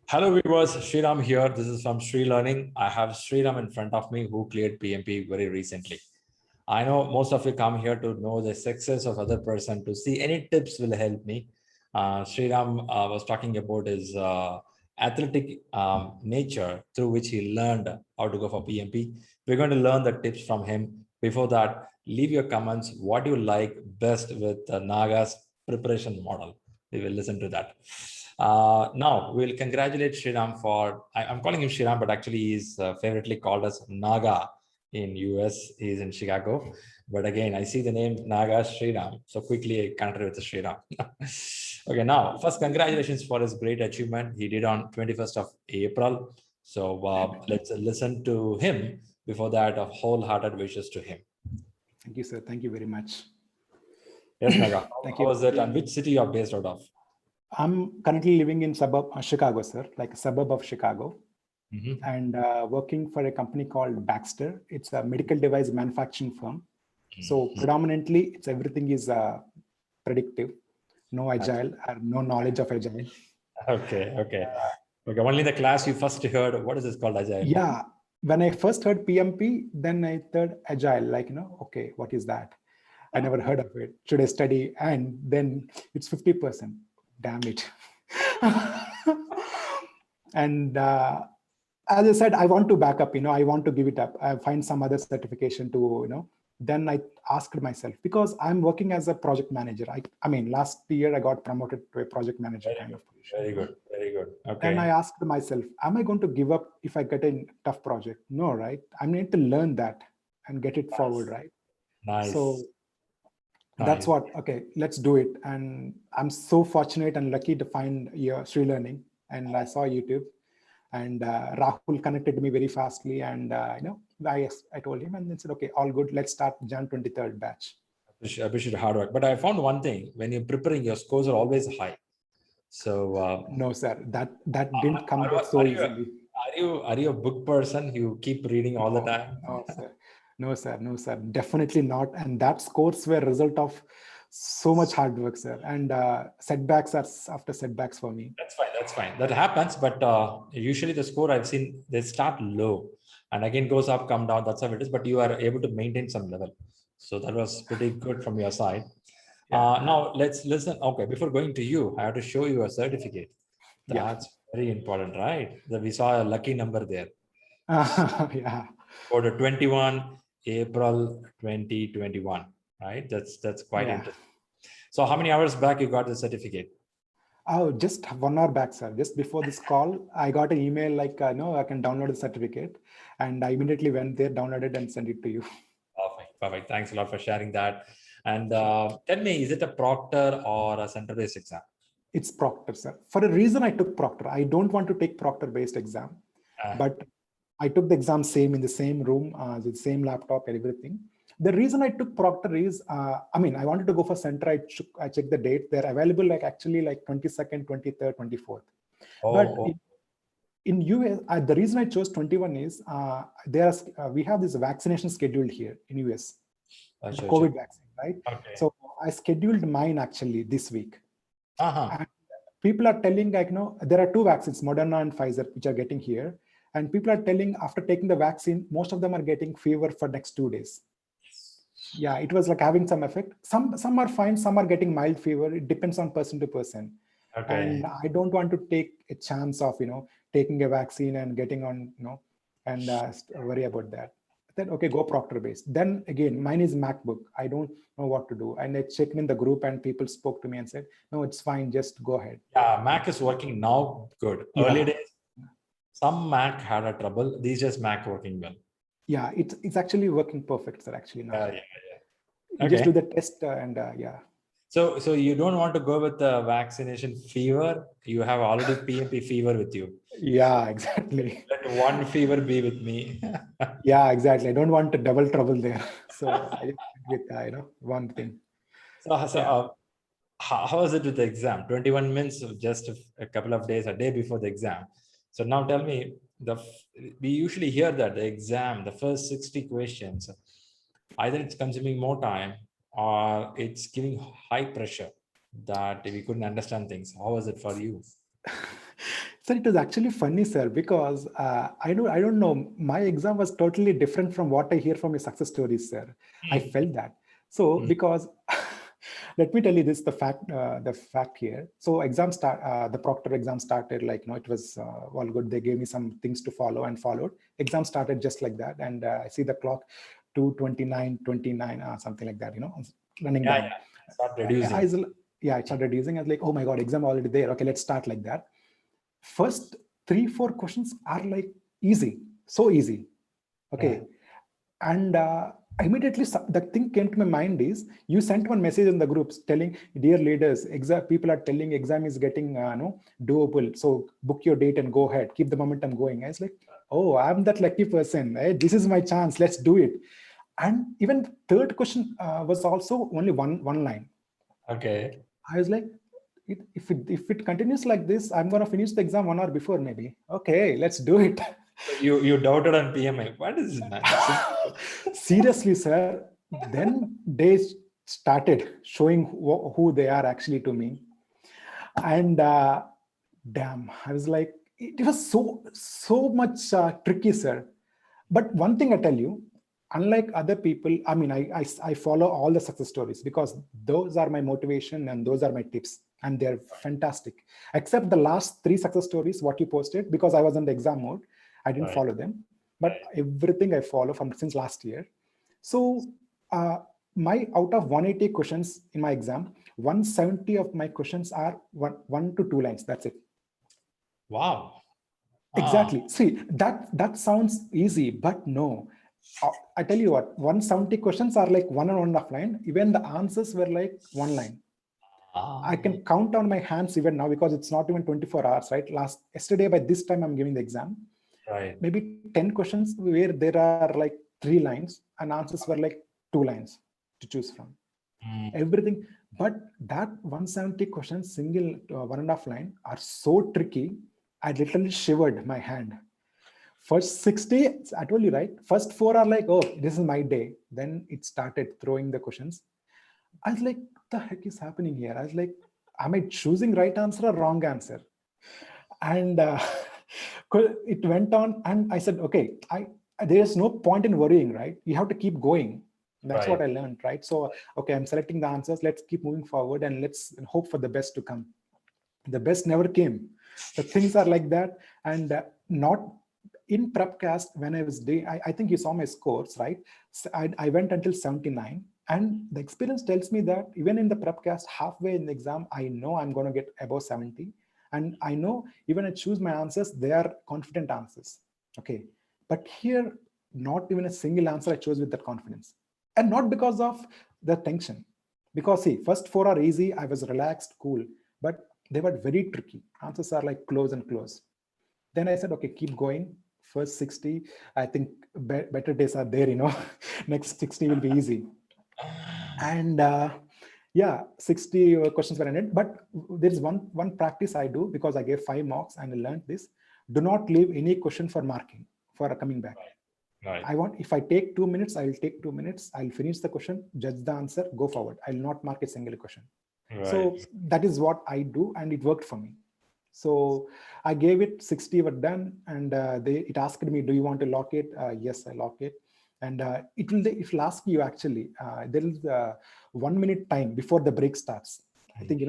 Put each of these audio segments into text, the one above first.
Hello viewers, Sriram here. This is from ShriLearning. I have Sriram in front of me who cleared PMP very recently. I know most of you come here to know the success of other person, to see any tips will help me. Sriram was talking about his athletic nature through which he learned how to go for PMP. We're going to learn the tips from him. Before that, leave your comments. What you like best with Naga's preparation model. We will listen to that. Now we'll congratulate Sriram for, I'm calling him Sriram, but actually he's favorably called as Naga in US. He's in Chicago. But again, I see the name Naga Sriram. So quickly I connected with the Sriram. Okay, now first congratulations for his great achievement. He did on 21st of April. So let's listen to him. Before that, a wholehearted wishes to him. Thank you, sir. Thank you very much. Yes, Naga. Thank How you. was it and which city you're based out of? I'm currently living in Chicago, sir, like a suburb of Chicago, and working for a company called Baxter. It's a medical device manufacturing firm. So predominantly, it's everything is predictive, no agile, or no knowledge of agile. Okay. Only the class you first heard. What is this called, Agile? Yeah. When I first heard PMP, then I heard agile, like, okay, what is that? I never heard of it. Should I study? And then it's 50%. Damn it. And as I said, I want to back up, I want to give it up. I find some other certification to, then I asked myself, because I'm working as a project manager. I mean, last year I got promoted to a project manager kind of position. Very good. Okay. And I asked myself, am I going to give up if I get a tough project? No, right? I need to learn that and get it forward, right? Nice. So that's what, okay, let's do it. And I'm so fortunate and lucky to find your ShriLearning, and I saw YouTube, and Rahul connected me very fastly, and I told him, and then said, okay, all good, let's start Jan 23rd batch. I appreciate your hard work, but I found one thing: when you're preparing, your scores are always high. So no, sir, that didn't come so easily. Are you a book person? You keep reading all the time? No, sir, definitely not. And that scores were a result of so much hard work, sir. And setbacks are after setbacks for me. That's fine. That happens, but usually the score I've seen, they start low and again goes up, come down. That's how it is. But you are able to maintain some level. So that was pretty good from your side. Now let's listen. Okay, before going to you, I have to show you a certificate. That's very important, right? That we saw a lucky number there. Yeah. For the 21 April 2021, right? That's quite interesting. So how many hours back you got the certificate? Oh, just 1 hour back, sir. Just before this call, I got an email like, no, I can download the certificate. And I immediately went there, downloaded and sent it to you. Perfect. Thanks a lot for sharing that. And tell me, is it a Proctor or a center-based exam? It's Proctor, sir. For a reason, I took Proctor. I don't want to take Proctor-based exam, but I took the exam in the same room, the same laptop and everything. The reason I took Proctor is, I wanted to go for center. I checked the date. They're available like 22nd, 23rd, 24th. But in US, the reason I chose 21 is we have this vaccination scheduled here in US, COVID vaccine, right? Okay. So I scheduled mine actually this week. And people are telling there are two vaccines, Moderna and Pfizer, which are getting here. And people are telling after taking the vaccine, most of them are getting fever for next 2 days. Yeah, it was like having some effect. Some are fine, some are getting mild fever. It depends on person to person. Okay. And I don't want to take a chance of, taking a vaccine and getting on, and worry about that. Then, okay, go Proctor based. Then again, mine is MacBook. I don't know what to do. And I checked in the group and people spoke to me and said, no, it's fine. Just go ahead. Yeah, Mac is working now. Good. Early days, some Mac had a trouble. These just Mac working well. Yeah, it's actually working perfect, sir, actually now. You Okay. just do the test and So you don't want to go with the vaccination fever. You have already PMP fever with you. Yeah, exactly. Let one fever be with me. Yeah, exactly. I don't want to double trouble there. So I just with one thing. So how is it with the exam? 21 minutes, just a couple of days, a day before the exam. So now tell me, we usually hear that the exam, the first 60 questions, either it's consuming more time or it's giving high pressure that we couldn't understand things. How was it for you? Sir, it was actually funny, sir, because I don't know. My exam was totally different from what I hear from your success stories, sir. I felt that. So because let me tell you this, the fact here. So the Proctor exam started like, it was all good. They gave me some things to follow and followed. Exam started just like that. And I see the clock 2:29, something like that, running down. Yeah. Start reducing. It started reducing. I was like, oh my God, exam already there. Okay, let's start like that. First 3-4 questions are like easy, so easy. Okay. Yeah. And immediately the thing came to my mind is, you sent one message in the groups telling, dear leaders, people are telling exam is getting doable. So book your date and go ahead, keep the momentum going. I was like, oh, I'm that lucky person. Hey, this is my chance. Let's do it. And even the third question was also only one line. Okay. I was like, if it continues like this, I'm going to finish the exam 1 hour before maybe. Okay, let's do it. So you doubted on PMI. What is it, man? Seriously, sir. Then they started showing who they are actually to me. And damn, I was like, it was so much tricky, sir. But one thing I tell you, unlike other people, I mean, I follow all the success stories because those are my motivation and those are my tips. And they're fantastic. Except the last 3 success stories, what you posted, because I was in the exam mode, I didn't follow them. But everything I follow since last year. So my out of 180 questions in my exam, 170 of my questions are 1 to 2 lines. That's it. Wow. Exactly. See, that sounds easy, but no. I tell you what, 170 questions are like 1 and 1.5 line. Even the answers were like 1 line. I can count on my hands even now because it's not even 24 hours, right? Yesterday by this time I'm giving the exam. Right. Maybe 10 questions where there are like 3 lines and answers were like 2 lines to choose from. Everything. But that 170 questions, single 1.5 line are so tricky. I literally shivered my hand. First 60, I told you, right? First 4 are like, oh, this is my day. Then it started throwing the questions. I was like, what the heck is happening here? I was like, am I choosing right answer or wrong answer? And it went on and I said, okay, there's no point in worrying, right? You have to keep going. That's what I learned, right? So, okay, I'm selecting the answers. Let's keep moving forward and let's hope for the best to come. The best never came. The things are like that. And not in Prepcast, when I was doing, I think you saw my scores, right? So I went until 79. And the experience tells me that even in the Prepcast, halfway in the exam, I know I'm going to get above 70. And I know even I choose my answers, they are confident answers. Okay. But here, not even a single answer I chose with that confidence. And not because of the tension. Because see, first 4 are easy. I was relaxed, cool. But they were very tricky. Answers are like close and close. Then I said, okay, keep going. First 60, I think better days are there, Next 60 will be easy. And yeah, 60 questions were ended. But there is one practice I do because I gave 5 marks and I learned this. Do not leave any question for marking, for coming back. Right. If I take 2 minutes, I'll take 2 minutes. I'll finish the question, judge the answer, go forward. I'll not mark a single question. Right. So that is what I do, and it worked for me. So I gave it 60 were done, and it asked me, do you want to lock it? Yes, I lock it. And it will ask you actually, there is 1 minute time before the break starts. I think,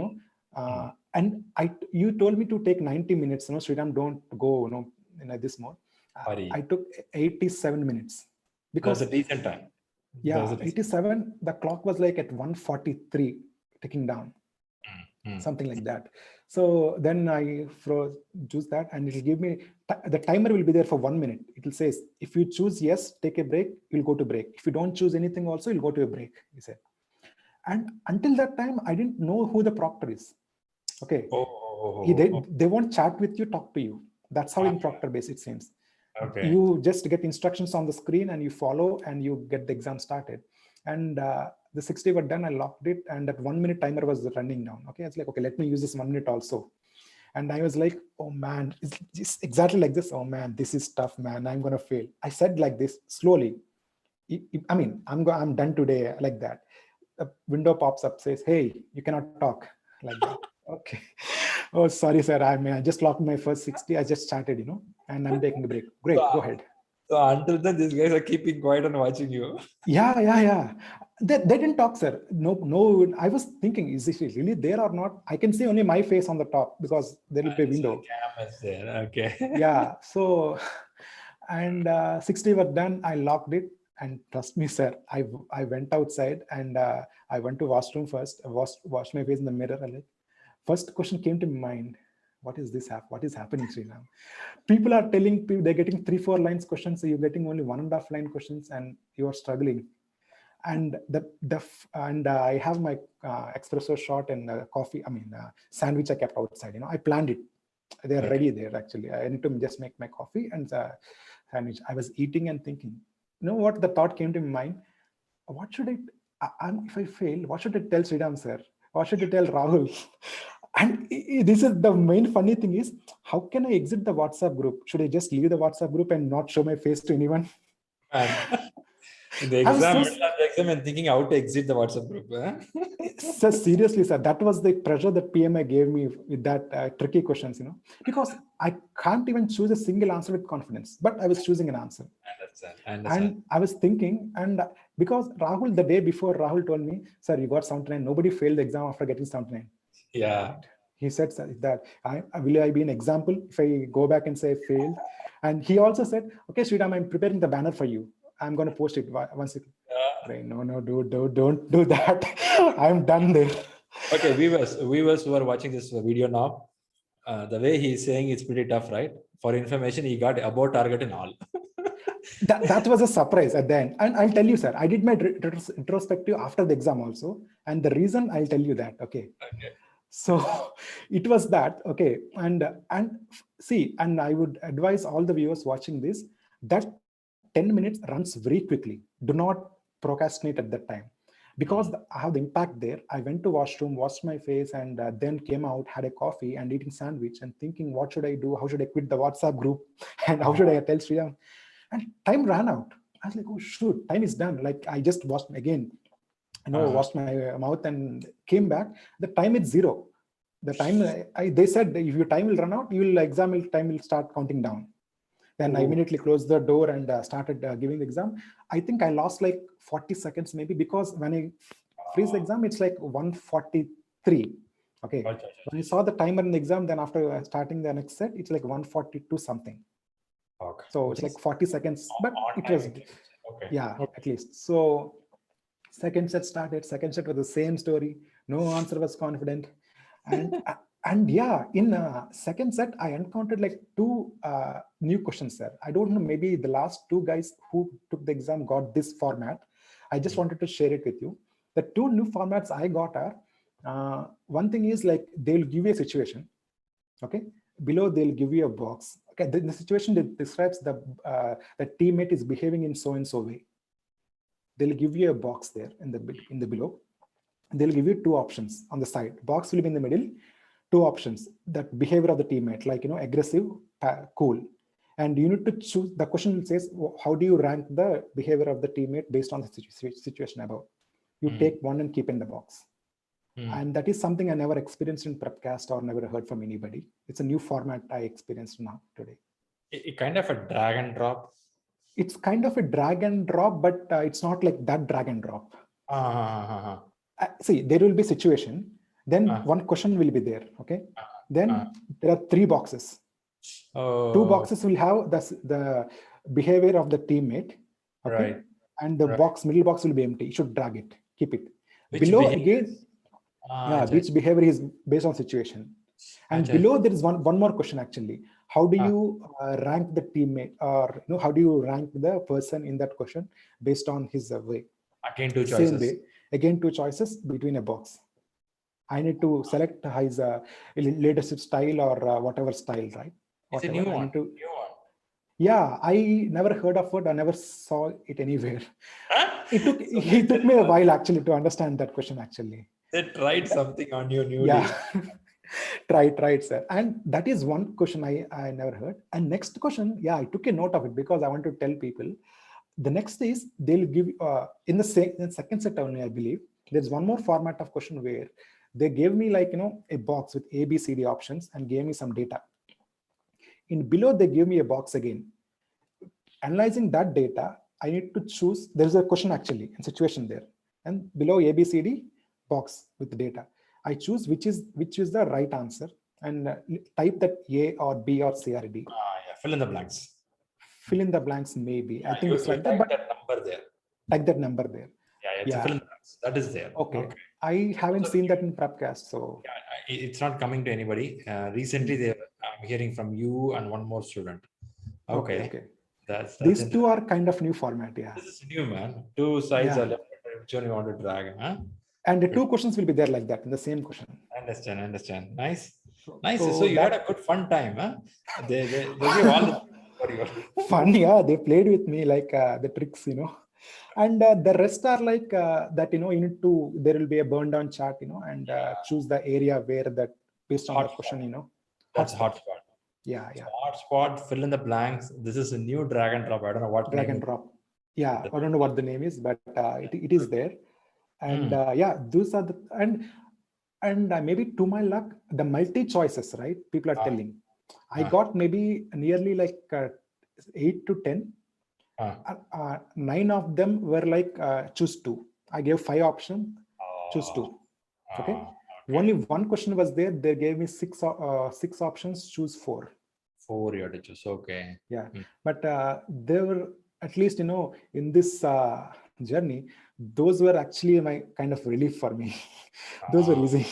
and you told me to take 90 minutes, Sriram, don't go, in this mode. I took 87 minutes. Because that's a decent time. Yeah, 87, the clock was like at 1:43 ticking down. Something like that. So then I choose that, and it'll give me, the timer will be there for 1 minute. It will say, if you choose yes, take a break, you'll go to break. If you don't choose anything also, you'll go to a break, he said. And until that time, I didn't know who the proctor is. Okay. They won't chat with you, talk to you. That's how in Proctor base it seems. Okay. You just get instructions on the screen and you follow and you get the exam started. And the 60 were done, I locked it, and that 1 minute timer was running down. Okay, it's like, okay, let me use this 1 minute also. And I was like, oh man, it's just exactly like this. Oh man, this is tough, man. I'm gonna fail. I said like this slowly. I mean, I'm done today, like that. A window pops up, says, hey, you cannot talk, like that. Okay. Oh, sorry, sir. I just locked my first 60. I just started, and I'm taking a break. Great, go ahead. So until then, these guys are keeping quiet and watching you. Yeah. They didn't talk, sir. No. I was thinking, is it really there or not? I can see only my face on the top because there will be a window. Cam is there. Okay. Yeah. So, and 60 were done. I locked it. And trust me, sir, I went outside and I went to washroom first. I washed my face in the mirror. And first question came to mind. What is this? What is happening, Sriram? People are telling people they're getting 3-4 lines questions. So you're getting only 1.5 line questions and you are struggling. And I have my espresso shot and coffee. Sandwich I kept outside. I planned it. They're ready there. Actually, I need to just make my coffee and sandwich. I was eating and thinking. What the thought came to my mind? What should if I fail, what should I tell Sriram sir? What should I tell Rahul? And this is the main funny thing is, how can I exit the WhatsApp group? Should I just leave the WhatsApp group and not show my face to anyone? In the exam and thinking how to exit the WhatsApp group. So seriously, sir, that was the pressure that PMI gave me with that tricky questions, because I can't even choose a single answer with confidence, but I was choosing an answer. I understand. And I was thinking, and because Rahul, the day before, Rahul told me, sir, you got 79. Nobody failed the exam after getting 79. Yeah. He said that will I be an example if I go back and say I failed? And he also said, okay, Sriram, I'm preparing the banner for you. I'm going to post it once it. No, dude, don't do that. I'm done there. Okay, viewers who are watching this video now, the way he's saying it's pretty tough, right? For information, he got above target in all. that was a surprise at the end. And I'll tell you, sir, I did my retrospective after the exam also. And the reason I'll tell you that, okay. So it was that, okay. And see, and I would advise all the viewers watching this, that 10 minutes runs very quickly. Do not procrastinate at that time. Because I have the impact there. I went to washroom, washed my face, and then came out, had a coffee and eating sandwich and thinking, what should I do? How should I quit the WhatsApp group? And how should I tell Sriram? And time ran out. I was like, oh, shoot, time is done. Like I just washed again, washed my mouth and came back. The time is 0. The time, they said, if your time will run out, time will start counting down. Then I immediately closed the door and started giving the exam. I think I lost like 40 seconds maybe, because when I freeze the exam, it's like 1:43. Okay. When I saw the timer in the exam, then after starting the next set, it's like 1:42 something. Okay. So it's like 40 seconds, but it was, at least. So second set started, second set was the same story. No answer was confident. And yeah, in second set, I encountered like 2 new questions there. I don't know, maybe the last 2 guys who took the exam got this format. I just wanted to share it with you. The 2 new formats I got are, one thing is like, they'll give you a situation. Okay. Below, they'll give you a box. Okay. The situation that describes the teammate is behaving in so-and-so way. They'll give you a box there in the below. They'll give you 2 options on the side. Box will be in the middle. 2 options, that behavior of the teammate, like, aggressive, cool. And you need to choose, the question says, how do you rank the behavior of the teammate based on the situation above? You take one and keep in the box. And that is something I never experienced in Prepcast or never heard from anybody. It's a new format I experienced now today. It kind of a drag and drop. It's kind of a drag and drop, but it's not like that drag and drop. See, there will be situation. Then one question will be there, okay? Then there are 3 boxes. 2 boxes will have the behavior of the teammate, okay? Right. And the middle box will be empty. You should drag it, keep it. Below again, which behavior is based on situation. And below there is one more question actually. How do you rank the teammate, or how do you rank the person in that question based on his way? Again, 2 choices. Same way. Again, 2 choices between a box. I need to select his leadership style or whatever style, right? It's a new one. Yeah, I never heard of it. I never saw it anywhere. It took me a while actually to understand that question actually. They tried something on you newly. Yeah, tried, sir. And that is one question I never heard. And next question, I took a note of it because I want to tell people. The next is they'll give in the second set only, I believe. There's one more format of question where they gave me like, a box with A, B, C, D options and gave me some data. In below, they give me a box again. Analyzing that data, I need to choose, there's a question actually in situation there. And below A, B, C, D box with the data. I choose which is the right answer and type that A or B or C or D. Yeah. Fill in the blanks. Fill in the blanks, maybe. Yeah, I think it's like that, but that number there. Type that number there. Yeah, fill in the blanks. That is there. Okay. I haven't seen that in Prepcast, so yeah, it's not coming to anybody. Recently, I'm hearing from you and one more student. Okay. That's these two are kind of new format. Yeah. This is new, man. Two sides are left. Which one you want to drag? Huh? And the two questions will be there like that in the same question. I understand. Nice. So you had a good fun time, huh? They give all the for you. Fun, yeah. They played with me like the tricks, And the rest are like that, you need to, there will be a burn down chart, and choose the area where that based on the question, That's hotspot. Yeah. So hotspot, fill in the blanks. This is a new drag and drop. I don't know what drag and drop. Yeah, I don't know what the name is, but it is there. And those are the and maybe to my luck, the multi choices, right? People are telling. I got maybe nearly like 8 to 10. 9 of them were like choose 2. I gave 5 options, choose 2. Okay. Only one question was there. They gave me 6 options, choose 4. 4 you had to choose. Okay. Yeah. But they were at least, in this journey, those were actually my kind of relief for me. Those were easy.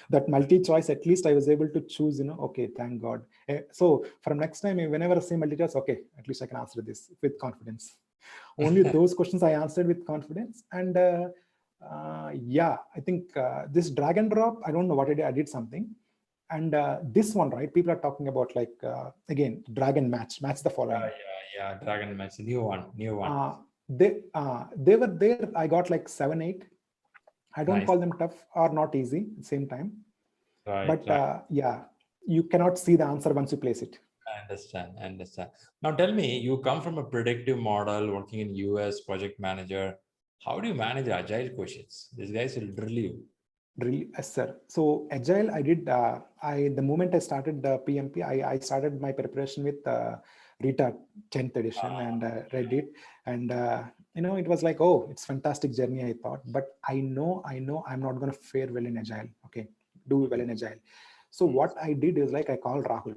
That multi-choice, at least I was able to choose, okay, thank God. So from next time, whenever I say multi-choice, okay, at least I can answer this with confidence. Only those questions I answered with confidence. And I think this drag and drop, I don't know what I did. I did something. And this one, right? People are talking about like, again, drag and match the following. Yeah, drag and match, new one. They were there. I got like 7, 8. I don't call them tough or not easy at the same time. But you cannot see the answer once you place it. I understand. Now tell me, you come from a predictive model, working in US, project manager. How do you manage Agile questions? These guys will drill you. Yes, sir. So Agile, I did, the moment I started the PMP, I started my preparation with Rita 10th edition and read it. And, it was like, oh, it's fantastic journey, I thought. But I know I'm not going to fare well in Agile. Okay, do well in Agile. So what I did is like, I called Rahul.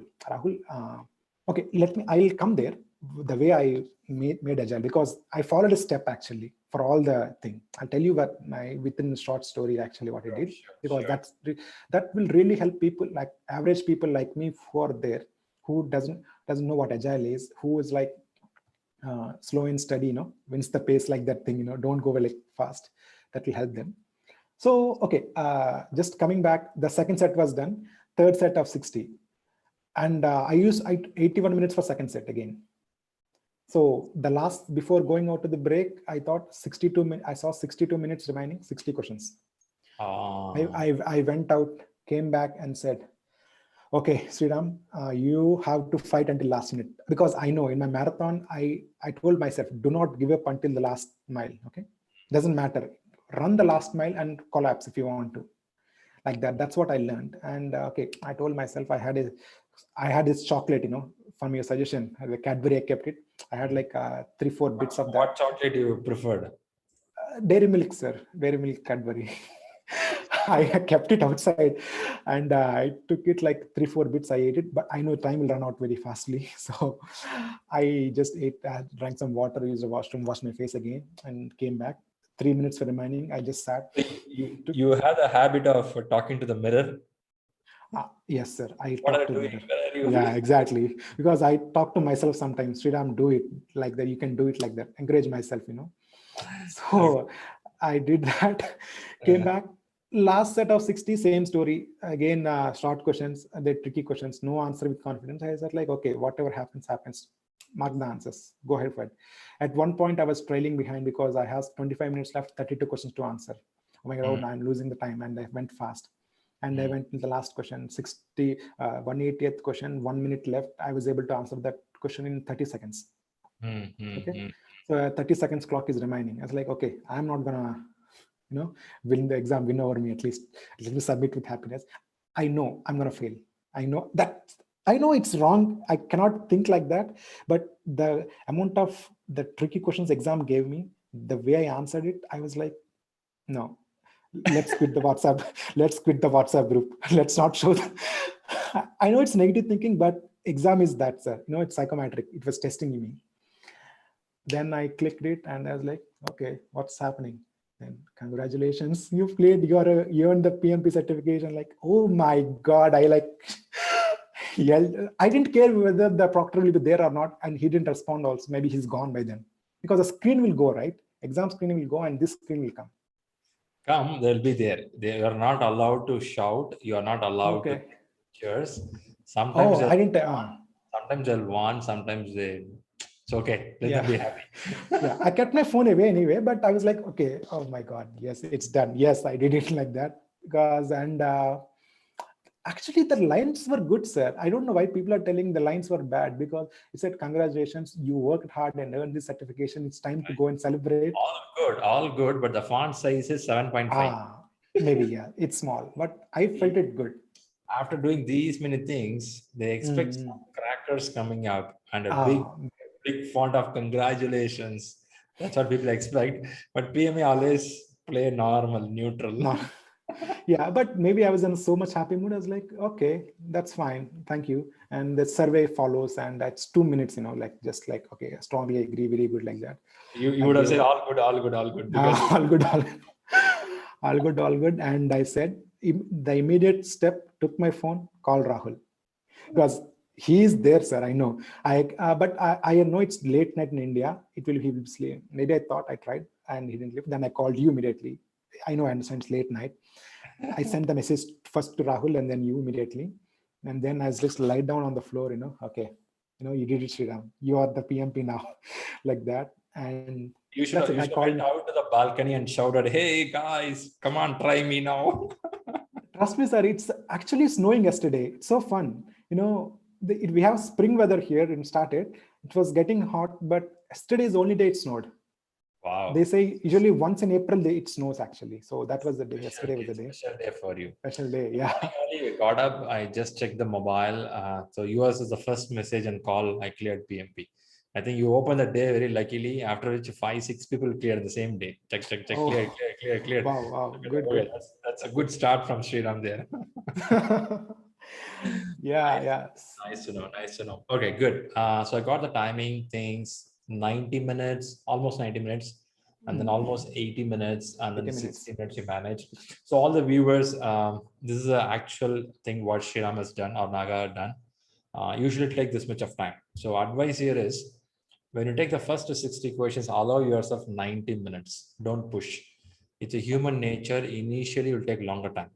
Okay, I'll come there the way I made Agile, because I followed a step actually for all the thing. I'll tell you what within a short story actually what I did, because that will really help people, like average people like me who are there, who doesn't know what Agile is, who is like slow and steady, wins the pace, like that thing, don't go like fast. That will help them. So, okay, just coming back, the second set was done, third set of 60. And I used 81 minutes for second set again. So the last, before going out to the break, I thought 62 minutes, I saw 62 minutes remaining, 60 questions. I went out, came back and said, okay, Sriram, you have to fight until last minute, because I know in my marathon, I told myself, do not give up until the last mile. Okay, doesn't matter. Run the last mile and collapse if you want to, like that. That's what I learned. And okay, I told myself I had this chocolate, from your suggestion, the Cadbury, I kept it. I had like 3-4 bits of that. What chocolate you preferred? Dairy milk, sir. Dairy milk Cadbury. I kept it outside and I took it like 3-4 bits. I ate it, but I know time will run out very fastly. So I just ate, drank some water, used the washroom, washed my face again and came back. 3 minutes for remaining. I just sat. You had a habit of talking to the mirror? Yes, sir. I talk to the mirror. Yeah, exactly. Because I talk to myself sometimes. Sriram, do it like that. You can do it like that. Encourage myself, So I did that. Came back. Last set of 60, same story. Again, short questions. They're tricky questions. No answer with confidence. I said like, okay, whatever happens, happens. Mark the answers. Go ahead for it. At one point, I was trailing behind because I have 25 minutes left, 32 questions to answer. Oh my God, I'm losing the time. And I went fast. And I went to the last question, 180th question, 1 minute left. I was able to answer that question in 30 seconds. Okay. So 30 seconds clock is remaining. I was like, okay, I'm not gonna, win the exam, win over me at least. Let me submit with happiness. I know I'm going to fail. I know it's wrong. I cannot think like that. But the amount of the tricky questions exam gave me, the way I answered it, I was like, no, let's quit the WhatsApp. Let's quit the WhatsApp group. Let's not show them. I know it's negative thinking, but exam is that, sir. It's psychometric. It was testing me. Then I clicked it and I was like, okay, what's happening? And congratulations, you've cleared, you earned the PMP certification. Like, oh my God, I like yelled. I didn't care whether the proctor will be there or not. And he didn't respond also. Maybe he's gone by then. Because the screen will go, right? Exam screen will go and this screen will come. They'll be there. They are not allowed to shout. You are not allowed to cheers. Sometimes I didn't. Sometimes they'll want. Sometimes they. It's okay. Let them be happy. Yeah, I kept my phone away anyway. But I was like, okay, oh my God, yes, it's done. Yes, I did it like that because actually the lines were good, sir. I don't know why people are telling the lines were bad, because it said, congratulations, you worked hard and earned this certification. It's time to go and celebrate. All good. But the font size is 7.5. Maybe, yeah, it's small, but I felt it good. After doing these many things, they expect some crackers coming up and a big font of congratulations. That's what people expect. But PMA always play normal, neutral. No. Yeah, but maybe I was in so much happy mood. I was like, okay, that's fine. Thank you. And the survey follows, and that's 2 minutes, like just like, okay, I strongly agree, very good, like that. You would have said all good. All good. All good. And I said, the immediate step, took my phone, called Rahul. Because he is there, sir. I know. But I know it's late night in India. He will sleep. Maybe I thought I tried and he didn't live. Then I called you immediately. I know, I understand it's late night. I sent the message first to Rahul and then you immediately. And then I just lied down on the floor, okay, you did it, Sriram. You are the PMP now, like that. And you should have went out to the balcony and shouted, hey guys, come on, try me now. Trust me, sir, it's actually snowing yesterday. It's so fun. We have spring weather here and started. It was getting hot, but yesterday is the only day it snowed. Wow. They say usually once in April it snows actually. So that was the day. Yesterday was the day. Special day for you. Special day, yeah. We got up. I just checked the mobile. So yours is the first message and call. I cleared PMP. I think you opened the day very luckily. After which 5-6 people cleared the same day. Check. Clear. Wow. Good. That's a good start from Sriram there. Yeah. Nice to know. Okay, good. So I got the timing things. 90 minutes, almost 90 minutes, and then almost 80 minutes, and then 60 minutes you manage. So all the viewers, this is the actual thing what Sriram has done or Naga done. Usually take this much of time. So advice here is, when you take the first 60 questions, allow yourself 90 minutes. Don't push. It's a human nature. Initially, it will take longer time.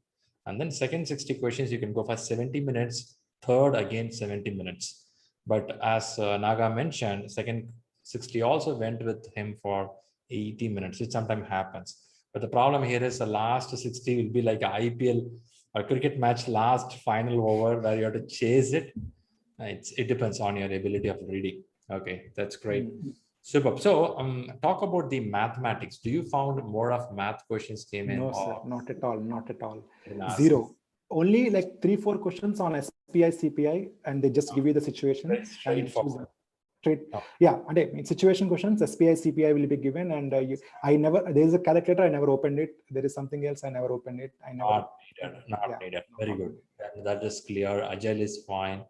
And then second 60 questions, you can go for 70 minutes. Third, again, 70 minutes. But as Naga mentioned, second 60 also went with him for 80 minutes, which sometimes happens. But the problem here is the last 60 will be like an IPL or cricket match last final over where you have to chase it. It depends on your ability of reading. Okay, that's great. Super. So talk about the mathematics. Do you found more of math questions came in? No, sir, not at all. Zero. Only like 3-4 questions on SPI, CPI, and they just give you the situation. Yeah, and in situation questions, SPI, CPI will be given, and there is a calculator. I never opened it. There is something else. I never opened it. Not needed. Very good. That is clear. Agile is fine.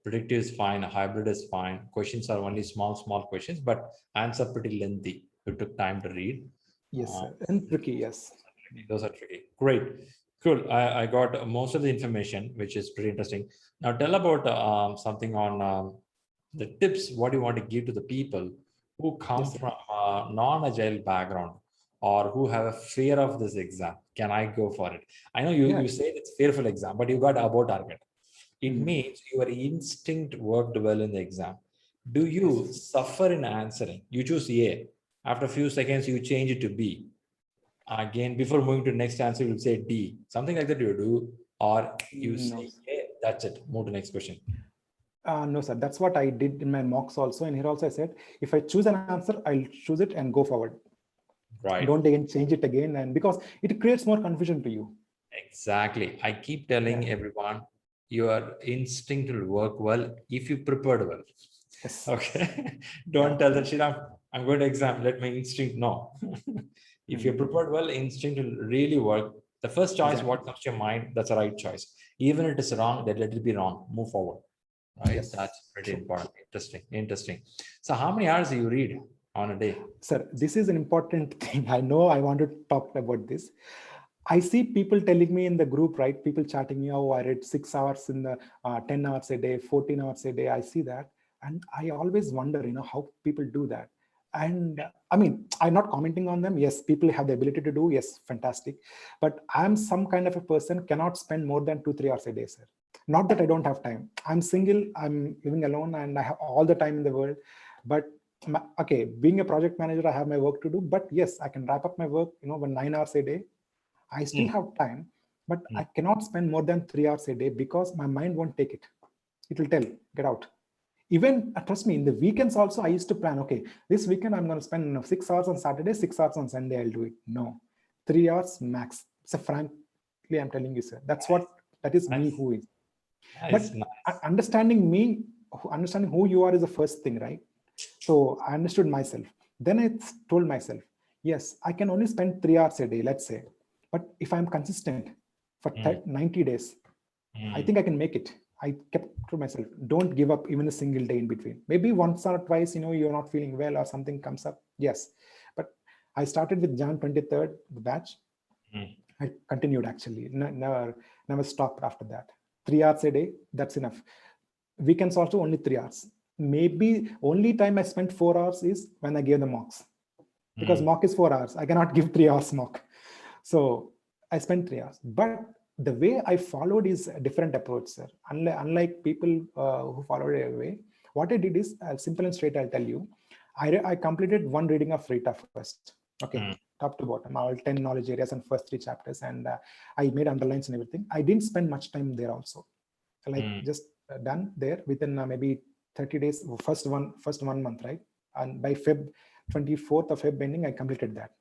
Predictive is fine. Hybrid is fine. Questions are only small questions, but answer pretty lengthy. It took time to read. Yes, sir. And tricky. Yes. Those are tricky. Great. Cool. I got most of the information, which is pretty interesting. Now tell about something on the tips, what do you want to give to the people who come from a non-agile background or who have a fear of this exam? Can I go for it? I know you say it's fearful exam, but you got above target. It means your instinct worked well in the exam. Do you suffer in answering? You choose A. After a few seconds, you change it to B. Again, before moving to next answer, you'll say D. Something like that you do, or you say A. That's it. Move to next question. No, sir. That's what I did in my mocks also. And here also I said, if I choose an answer, I'll choose it and go forward. Right. Don't again change it again, and because it creates more confusion to you. Exactly. I keep telling everyone, your instinct will work well if you prepared well. Yes. Okay. Don't tell that, Shriram, I'm going to exam, let my instinct know. If you're prepared well, instinct will really work. The first choice, what comes to your mind, that's the right choice. Even if it is wrong, then let it be wrong. Move forward. Right? Yes. That's pretty important. Interesting. So how many hours do you read on a day? Sir, this is an important thing. I know I want to talk about this. I see people telling me in the group, right? People chatting me, oh, I read 6 hours in the 10 hours a day, 14 hours a day. I see that. And I always wonder, how people do that. And I mean, I'm not commenting on them. Yes, people have the ability to do. Yes, fantastic. But I'm some kind of a person cannot spend more than 2-3 hours a day, sir. Not that I don't have time. I'm single, I'm living alone, and I have all the time in the world. But okay, being a project manager, I have my work to do. But yes, I can wrap up my work, 9 hours a day. I still have time, but I cannot spend more than 3 hours a day because my mind won't take it. It will tell, get out. Even, trust me, in the weekends also, I used to plan, okay, this weekend I'm going to spend 6 hours on Saturday, 6 hours on Sunday, I'll do it. No, 3 hours max. So frankly, I'm telling you, sir, that is me who is. But understanding who you are is the first thing, right? So I understood myself. Then I told myself, yes, I can only spend 3 hours a day, let's say. But if I'm consistent for 90 days, I think I can make it. I kept to myself, don't give up even a single day in between. Maybe once or twice, you're not feeling well or something comes up. Yes. But I started with Jan 23rd, the batch. I continued actually, never stopped after that. 3 hours a day, that's enough. Weekends also only 3 hours. Maybe only time I spent 4 hours is when I gave the mocks. Because mock is 4 hours. I cannot give 3 hours mock. So I spent 3 hours. But the way I followed is a different approach, sir. Unlike people who followed a way, what I did is simple and straight. I'll tell you. I completed one reading of Rita first. Okay, top to bottom, all 10 knowledge areas and first 3 chapters, and I made underlines and everything. I didn't spend much time there also. Just done there within maybe 30 days. First one month, right? And by 24th of Feb ending, I completed that.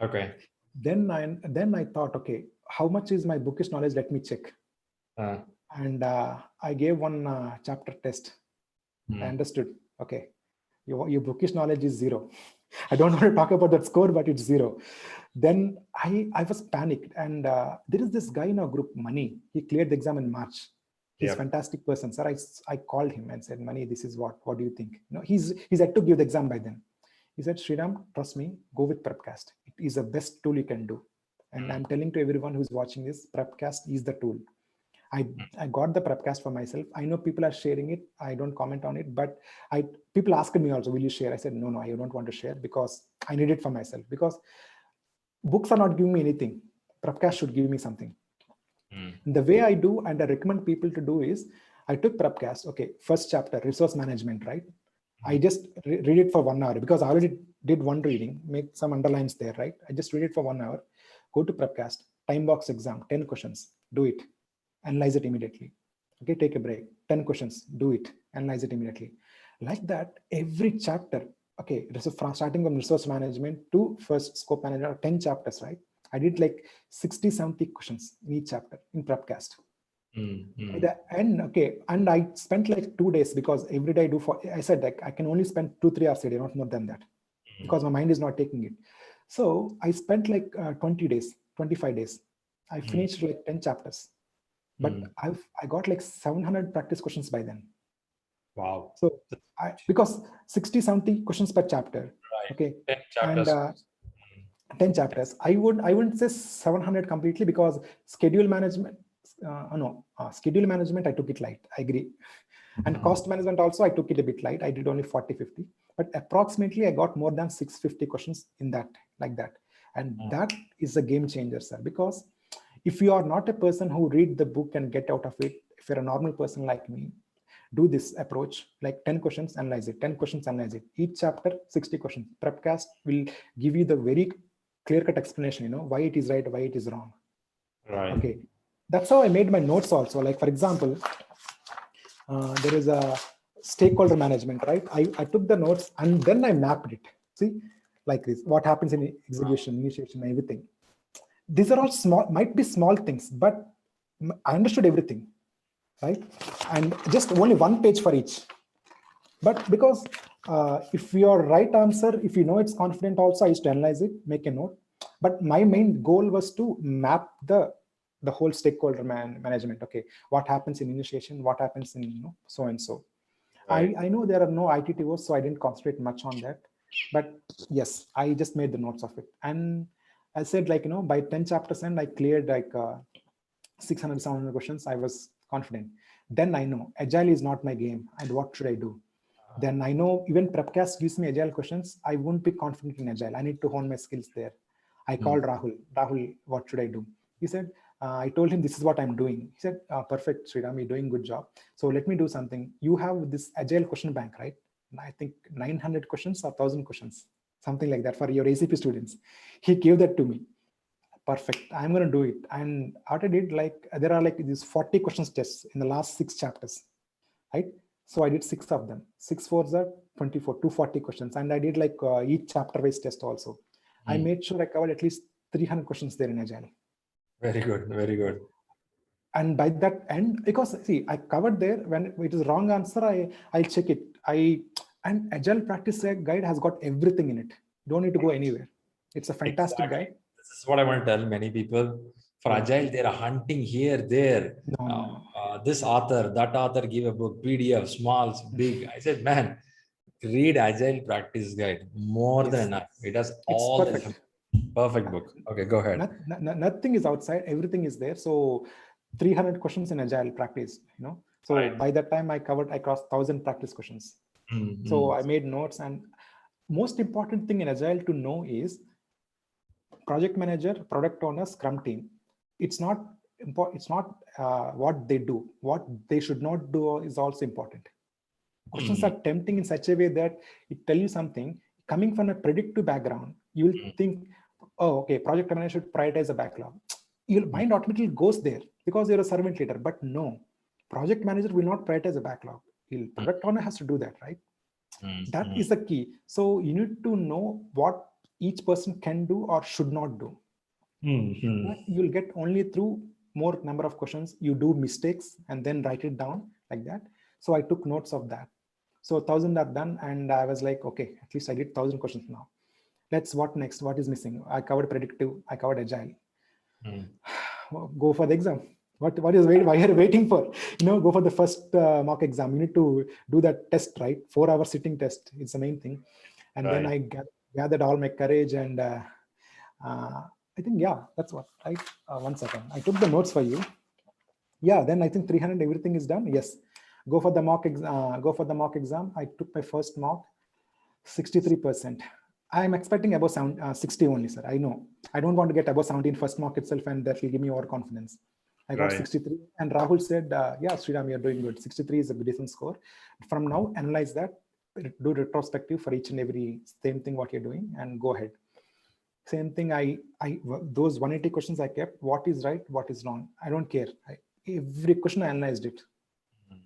Okay. Then I thought, okay, how much is my bookish knowledge? Let me check. And I gave one chapter test. I understood. Okay, your bookish knowledge is 0. I don't want to talk about that score, but it's 0. Then I was panicked. And there is this guy in our group, Mani. He cleared the exam in March. He's a fantastic person, sir. I called him and said, Mani, this is what do you think? He's had to give the exam by then. He said, Sriram, trust me, go with Prepcast. It is the best tool you can do. And I'm telling to everyone who's watching this, Prepcast is the tool. I got the Prepcast for myself. I know people are sharing it. I don't comment on it, but people asked me also, will you share? I said, no, I don't want to share because I need it for myself, because books are not giving me anything. Prepcast should give me something. The way I do, and I recommend people to do, is I took Prepcast. Okay, first chapter, resource management, right? I just read it for 1 hour because I already did one reading, make some underlines there, right? I just read it for 1 hour, go to Prepcast, time box exam, 10 questions, do it, analyze it immediately. Okay, take a break, 10 questions, do it, analyze it immediately. Like that, every chapter, okay, from starting from resource management to first scope management, 10 chapters, right? I did like 60-70 questions in each chapter in Prepcast. And I spent like 2 days because every day I said like I can only spend 2-3 hours a day, not more than that, because my mind is not taking it. So I spent like 20 days, 25 days. I finished like 10 chapters, but I got like 700 practice questions by then. Wow. So because 60-70 questions per chapter. Right. Okay. 10 chapters. And 10 chapters. I wouldn't say 700 completely, because schedule management, schedule management, I took it light. I agree. And cost management also, I took it a bit light. I did only 40-50, but approximately I got more than 650 questions in that, like that. And that is a game changer, sir, because if you are not a person who read the book and get out of it, if you're a normal person like me, do this approach, like 10 questions, analyze it, 10 questions, analyze it. Each chapter, 60 questions. Prepcast will give you the very clear-cut explanation, why it is right, why it is wrong. Right. Okay. That's how I made my notes also. Like, for example, there is a stakeholder management, right? I took the notes and then I mapped it. See, like this. What happens in execution, initiation, everything. These are all small, might be small things, but I understood everything, right? And just only one page for each. But because if your right answer, if you know it's confident also, I used to analyze it, make a note. But my main goal was to map the whole stakeholder management. Okay, what happens in initiation, what happens in so and so. Right. I know there are no ITTOs, so I didn't concentrate much on that. But yes, I just made the notes of it. And I said, like, by 10 chapters end, I cleared like 600, 700 questions. I was confident. Then I know Agile is not my game. And what should I do? Then I know even Prepcast gives me Agile questions. I won't be confident in Agile. I need to hone my skills there. I called Rahul. Rahul, what should I do? He said, I told him this is what I'm doing. He said, perfect, Sriram, you're doing good job. So let me do something. You have this Agile question bank, right? I think 900 questions or 1,000 questions, something like that for your ACP students. He gave that to me. Perfect. I'm going to do it. And what I did, like, there are like these 40 questions tests in the last 6 chapters, right? So I did 6 of them. 6 4s are 24, 240 questions. And I did like each chapter-wise test also. I made sure I covered at least 300 questions there in Agile. Very good, very good. And by that end, because see, I covered there, when it is wrong answer, I'll check it. And Agile Practice Guide has got everything in it. Don't need to go anywhere. It's a fantastic guide. This is what I want to tell many people. For Agile, they're hunting here, there. No. This author, that author give a book, PDF, small, big. I said, man, read Agile Practice Guide. More than enough. It has all the perfect book. Okay, go ahead. Nothing is outside. Everything is there. So 300 questions in Agile practice, So by that time I crossed 1,000 practice questions. So I made notes. And most important thing in Agile to know is project manager, product owner, Scrum team. It's not important. It's not what they do. What they should not do is also important. Questions are tempting in such a way that it tell you something. Coming from a predictive background, you will think, oh, okay, project manager should prioritize a backlog. Your mind automatically goes there because you're a servant leader. But no, project manager will not prioritize a backlog. Product owner has to do that, right? That is the key. So you need to know what each person can do or should not do. You'll get only through more number of questions. You do mistakes and then write it down like that. So I took notes of that. So 1,000 are done, and I was like, okay, at least I did 1,000 questions now. What next? What is missing? I covered predictive. I covered Agile. Go for the exam. Why are you waiting for? Go for the first mock exam. You need to do that test, right? 4-hour sitting test. It's the main thing. And then I gathered all my courage, and I think, that's what. Right? 1 second. I took the notes for you. Then I think 300. Everything is done. Yes. Go for the mock exam. I took my first mock, 63%. I am expecting above 60 only, sir. I know. I don't want to get above 70 in first mock itself, and that will give me overconfidence. I got 63. And Rahul said, Sriram, you're doing good. 63 is a decent score. From now, analyze that, do retrospective for each and every same thing what you're doing, and go ahead. Same thing, those 180 questions I kept. What is right, what is wrong? I don't care. Every question I analyzed it.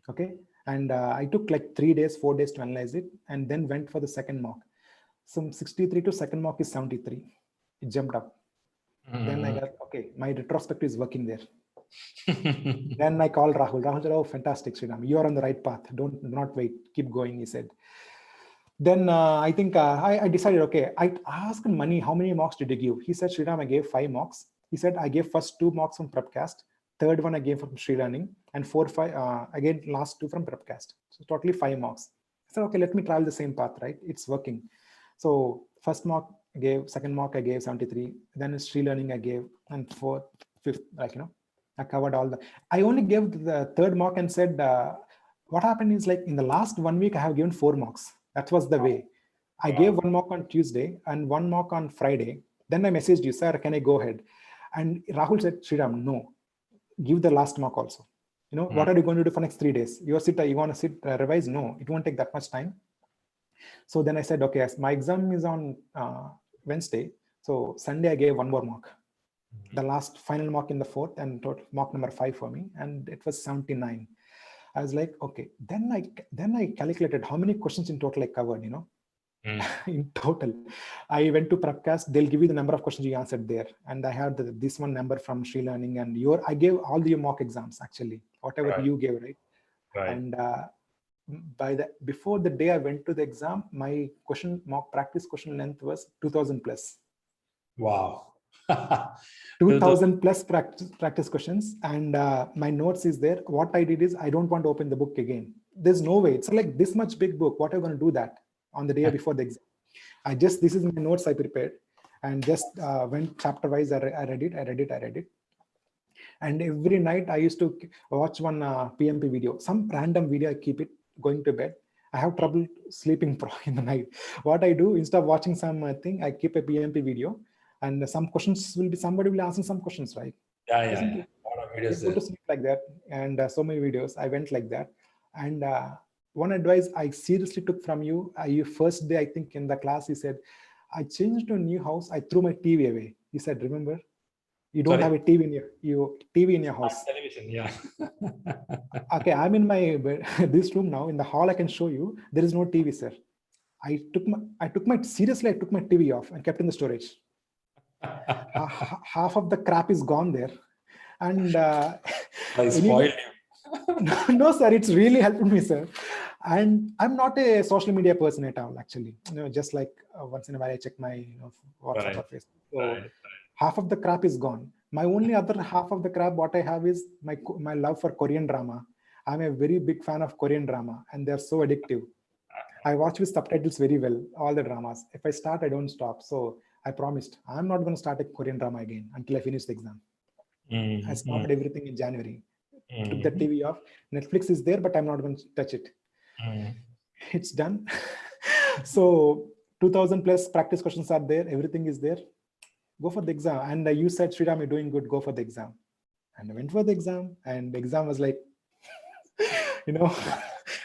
Okay. And I took like 3 days, 4 days to analyze it, and then went for the second mock. Some 63 to second mock is 73. It jumped up. Then I got, okay, my retrospective is working there. Then I called Rahul. Rahul said, oh, fantastic, Sriram. You are on the right path. Do not wait. Keep going, he said. Then I think I decided, okay, I asked Mani, how many mocks did you give? He said, Sriram, I gave 5 mocks. He said, I gave first 2 mocks from Prepcast. Third one I gave from ShriLearning, and 4, 5, again, last 2 from Prepcast. So totally 5 mocks. I said, okay, let me travel the same path, right? It's working. So first mock I gave, second mock I gave 73. Then ShriLearning I gave, and 4th, 5th, I covered all the. I only gave the third mock and said, what happened is, like, in the last 1 week, I have given 4 mocks. That was the way. I gave 1 mock on Tuesday and 1 mock on Friday. Then I messaged you, sir, can I go ahead? And Rahul said, Sriram, no, give the last mock also. What are you going to do for next 3 days? You want to sit, revise? No, it won't take that much time. So then I said, okay, as my exam is on Wednesday. So Sunday I gave 1 more mock. The last final mock in the 4th, and total mock number 5 for me. And it was 79. I was like, okay, then I calculated how many questions in total I covered, in total. I went to Prepcast, they'll give you the number of questions you answered there. And I have this one number from ShriLearning, and I gave all the mock exams actually, whatever you gave, right? And before the day I went to the exam, my mock practice question length was 2000 plus. Wow. 2000 plus practice questions, and my notes is there. What I did is, I don't want to open the book again. There's no way. It's like this much big book. What am I going to do that on the day before the exam? This is my notes I prepared, and just went chapter wise. I read it. And every night I used to watch one PMP video, some random video. I keep it going to bed. I have trouble sleeping in the night. What I do, instead of watching something, I keep a PMP video, and some questions will be, somebody will answer some questions, right? Yeah. A lot of videos go to sleep like that, and so many videos. I went like that. And one advice I seriously took from you, your first day, I think in the class, you said, I changed to a new house, I threw my TV away. You said, remember, you don't have a TV in your house. Television, yeah. Okay, I'm in my this room now. In the hall, I can show you. There is no TV, sir. I took my TV off and kept in the storage. Half of the crap is gone there, and I spoiled you. No, sir, it's really helped me, sir. And I'm not a social media person at all, actually. Just like once in a while I check my WhatsApp or Facebook. So half of the crap is gone. My only other half of the crap what I have is my love for Korean drama. I'm a very big fan of Korean drama, and they're so addictive. I watch with subtitles very well, all the dramas. If I start, I don't stop. So I promised I'm not going to start a Korean drama again until I finish the exam. I stopped everything in January. Took the TV off. Netflix is there, but I'm not going to touch it. It's done. So 2000 plus practice questions are there. Everything is there. Go for the exam. And you said, Sriram, you're doing good. Go for the exam. And I went for the exam, and the exam was like,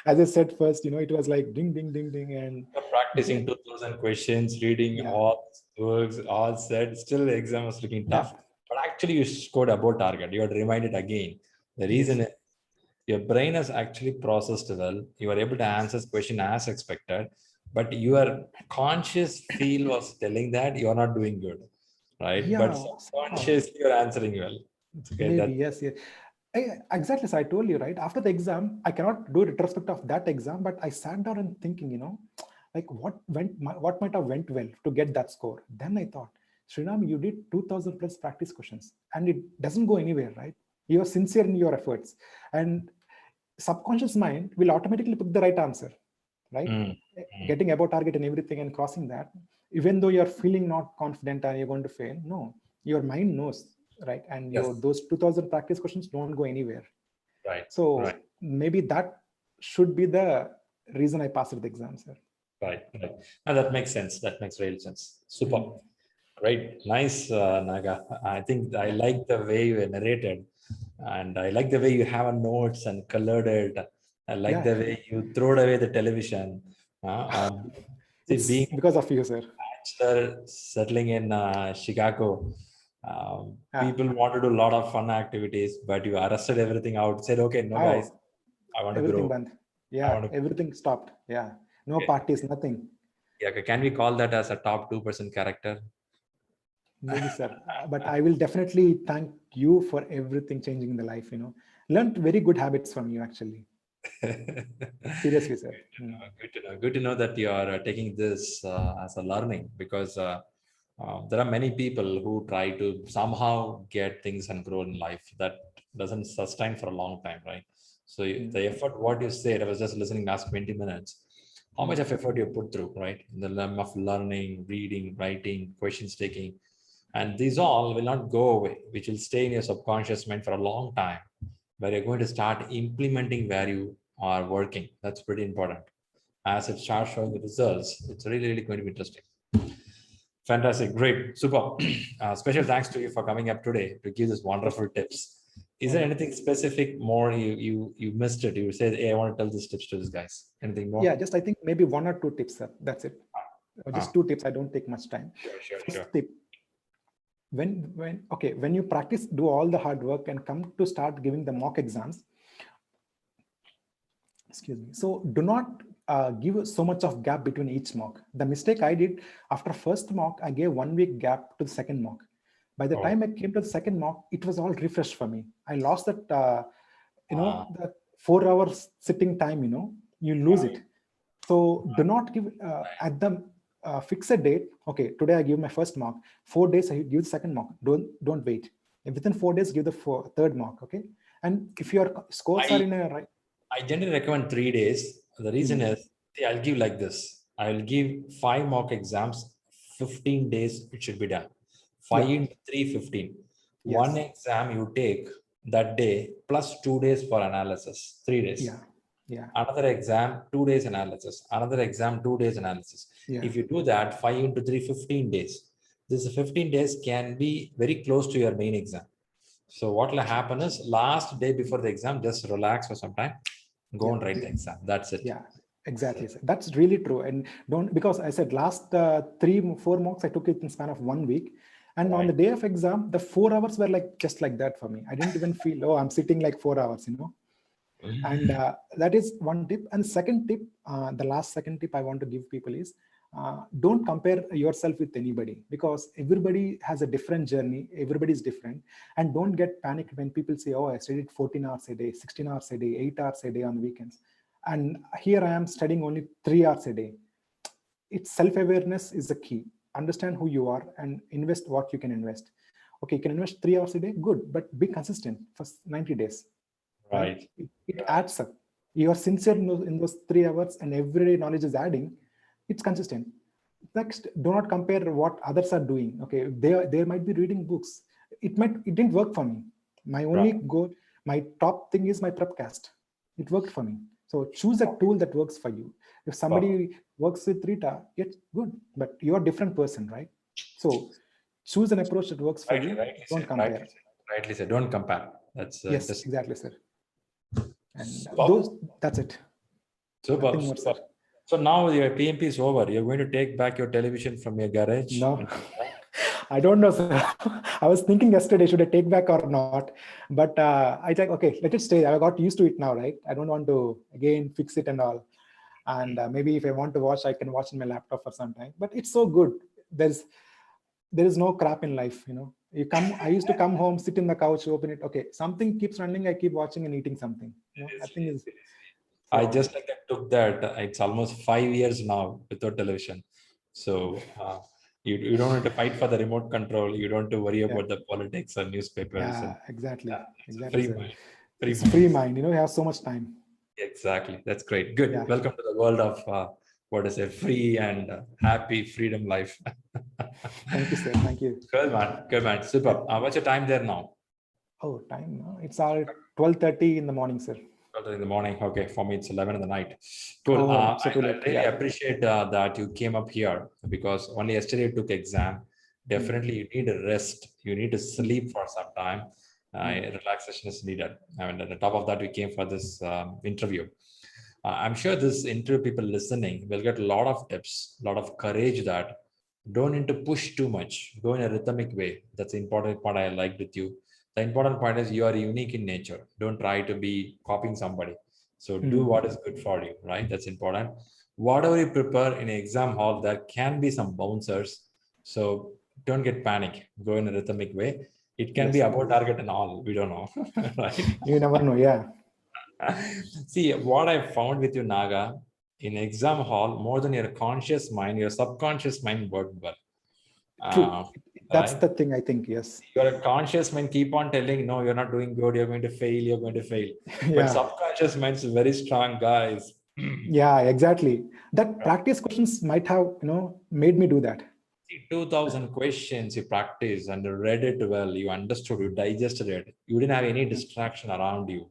as I said first, it was like ding, ding, ding, ding. And practicing 2000 questions, reading all works, all said, still the exam was looking tough. But actually you scored above target. You had reminded again. The reason is your brain has actually processed well. You were able to answer this question as expected, but your conscious feel was telling that you are not doing good, right? But subconsciously you're answering well. Okay, maybe, yes. Exactly. So I told you, right? After the exam, I cannot do a retrospect of that exam, but I sat down and thinking, like what might have went well to get that score. Then I thought, Sriram, you did 2000 plus practice questions, and it doesn't go anywhere, right? You are sincere in your efforts, and subconscious mind will automatically pick the right answer, right? Getting above target and everything and crossing that, even though you're feeling not confident and you're going to fail, no, your mind knows, right? And those 2000 practice questions don't go anywhere, right? So maybe that should be the reason I passed the exam, sir. Right. Now that makes sense. That makes real sense. Super. Great. Nice, Naga. I think I like the way you narrated, and I like the way you have a notes and colored it. I like the way you threw away the television. It's being because of you, sir. Bachelor, settling in Chicago. People want to do a lot of fun activities, but you arrested everything out. Said, okay, no, guys, I want to everything grow. Banned. Yeah, everything stopped. Yeah, no parties, nothing. Yeah, can we call that as a top 2% character? Maybe, sir. But I will definitely thank you for everything changing in the life. Learned very good habits from you, actually. Seriously, sir. Good to know that you are taking this as a learning, because there are many people who try to somehow get things and grow in life that doesn't sustain for a long time, right? So the effort, what you said, I was just listening last 20 minutes, how much of effort you put through, right? In the realm of learning, reading, writing, questions taking, and these all will not go away, which will stay in your subconscious mind for a long time, where you're going to start implementing where you are working. That's pretty important. As it starts showing the results, it's really, really going to be interesting. Fantastic. Great. Super. Special thanks to you for coming up today to give us wonderful tips. Is there anything specific more you missed it? You said, hey, I want to tell these tips to these guys. Anything more? Yeah, just I think maybe 1 or 2 tips, sir. That's it. Just 2 tips. I don't take much time. Sure. First tip. When you practice, do all the hard work and come to start giving the mock exams. Excuse me. So do not give so much of gap between each mock. The mistake I did, after first mock, I gave 1 week gap to the second mock. By the time I came to the second mock, it was all refreshed for me. I lost that, the 4 hours sitting time, you lose it. So do not give at the fixed date. Okay, today I give my first mock. 4 days I give the second mock. Don't wait. And within 4 days, give the third mock. Okay, and if your scores are in a right, I generally recommend 3 days. The reason is, I'll give like this. I'll give 5 mock exams, 15 days it should be done. 5 into 3, 15. Yes. One exam you take that day plus 2 days for analysis, 3 days. Yeah. Another exam, 2 days analysis. Another exam, 2 days analysis. If you do that, 5 into 3, 15 days. This 15 days can be very close to your main exam. So what will happen is, last day before the exam, just relax for some time, go and write the exam. That's it. Yeah, exactly. That's really true. And don't, because I said last 3-4 mocks, I took it in span of 1 week. And on the day of exam, the 4 hours were like just like that for me. I didn't even feel, oh, I'm sitting like 4 hours, And that is one tip. And second tip, the last second tip I want to give people is, don't compare yourself with anybody, because everybody has a different journey. Everybody is different. And don't get panicked when people say, oh, I studied 14 hours a day, 16 hours a day, 8 hours a day on weekends. And here I am studying only 3 hours a day. It's self-awareness is the key. Understand who you are and invest what you can invest. Okay, you can invest 3 hours a day, good, but be consistent for 90 days. Right. It adds up. You are sincere in those 3 hours and everyday knowledge is adding. It's consistent. Next, do not compare what others are doing. Okay, they might be reading books. It didn't work for me. My only goal, my top thing is my prepcast. It worked for me. So choose a tool that works for you. If somebody works with Rita, it's good, but you're a different person, right? So choose an approach that works for you. Don't compare. Rightly said. Don't compare. That's yes, exactly, sir. And that's it. Super. So now your PMP is over. You're going to take back your television from your garage? No, I don't know, sir. I was thinking yesterday, should I take back or not? But I think, okay, let it stay. I got used to it now, right? I don't want to, again, fix it and all. And maybe if I want to watch, I can watch in my laptop for some time. But it's so good. There is no crap in life, I used to come home, sit in the couch, open it. Okay, something keeps running. I keep watching and eating something. I think I just took that. It's almost 5 years now without television. So you don't have to fight for the remote control. You don't have to worry about the politics or newspapers. Yeah, exactly. Free mind. It's free mind. You have so much time. Exactly. That's great. Good. Yeah. Welcome to the world of free and happy freedom life. Thank you, sir. Thank you. Good man. Super. What's your time there now? Oh, time now. It's all 12:30 in the morning, sir. 12:30 in the morning. Okay, for me it's 11 in the night. Cool. I really appreciate that you came up here, because only yesterday you took exam. Definitely you need a rest. You need to sleep for some time. Relaxation is needed. And at the top of that, we came for this interview. I'm sure this interview, people listening will get a lot of tips, a lot of courage, that don't need to push too much. Go in a rhythmic way. That's the important part I liked with you. The important point is you are unique in nature. Don't try to be copying somebody. So do what is good for you, right? That's important. Whatever you prepare in an exam hall, there can be some bouncers. So don't get panic. Go in a rhythmic way. It can be above target and all. We don't know, right? You never know, yeah. See, what I found with you, Naga, in exam hall, more than your conscious mind, your subconscious mind worked well. True. That's the thing, I think, yes. Your conscious mind keep on telling, no, you're not doing good, you're going to fail, you're going to fail. But subconscious mind is very strong, guys. Yeah, exactly. That practice questions might have, made me do that. 2,000 questions you practiced and read it well, you understood, you digested it. You didn't have any distraction around you,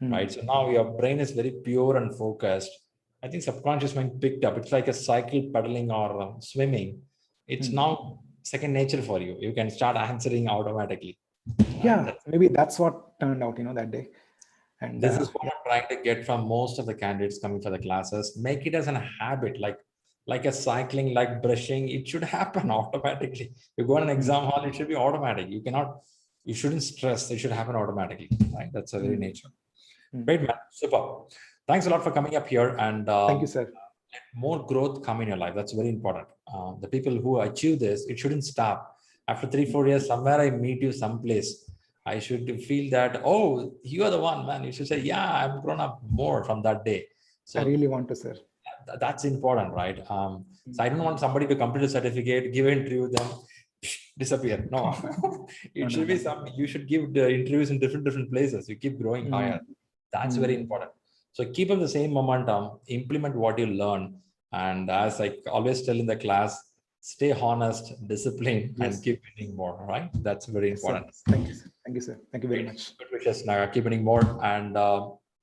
right? So now your brain is very pure and focused. I think subconscious mind picked up. It's like a cycle pedaling or swimming. It's now second nature for you. You can start answering automatically. Yeah, maybe that's what turned out, that day. And this is what I'm trying to get from most of the candidates coming for the classes. Make it as a habit, like a cycling, like brushing. It should happen automatically. You go on an exam hall, it should be automatic. You shouldn't stress. It should happen automatically, right? That's a very nature. Great, man. Super. thanks a lot for coming up here, and thank you, sir. let more growth come in your life. That's very important. The people who achieve this, it shouldn't stop. After 3-4 years, somewhere I meet you someplace, I should feel that, oh, you are the one, man. You should say, yeah, I've grown up more from that day. So I really want to, sir. That's important, right? So I don't want somebody to complete a certificate, give an interview, then disappear. No, it should be some, you should give the interviews in different places. You keep growing higher. That's very important. So keep up the same momentum, implement what you learn. And as I always tell in the class, stay honest, disciplined, and keep winning more, right? That's very important. Thank you, sir. Thank you, sir. Thank you very much. Good wishes, Naga. Keep winning more. And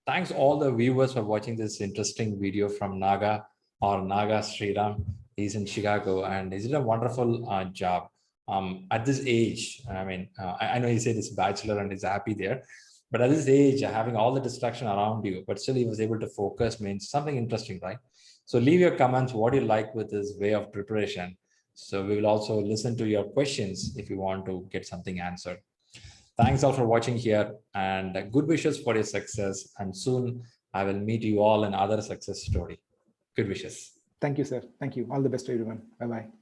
thanks all the viewers for watching this interesting video from Naga or Naga Sriram. He's in Chicago and he's did a wonderful job. At this age, I mean, I know he said he's a bachelor and he's happy there, but at this age, having all the distraction around you, but still he was able to focus means something interesting, right? So leave your comments, what you like with this way of preparation. So we will also listen to your questions if you want to get something answered. Thanks all for watching here, and good wishes for your success. And soon I will meet you all in other success story. Good wishes. Thank you, sir. Thank you. All the best to everyone. Bye-bye.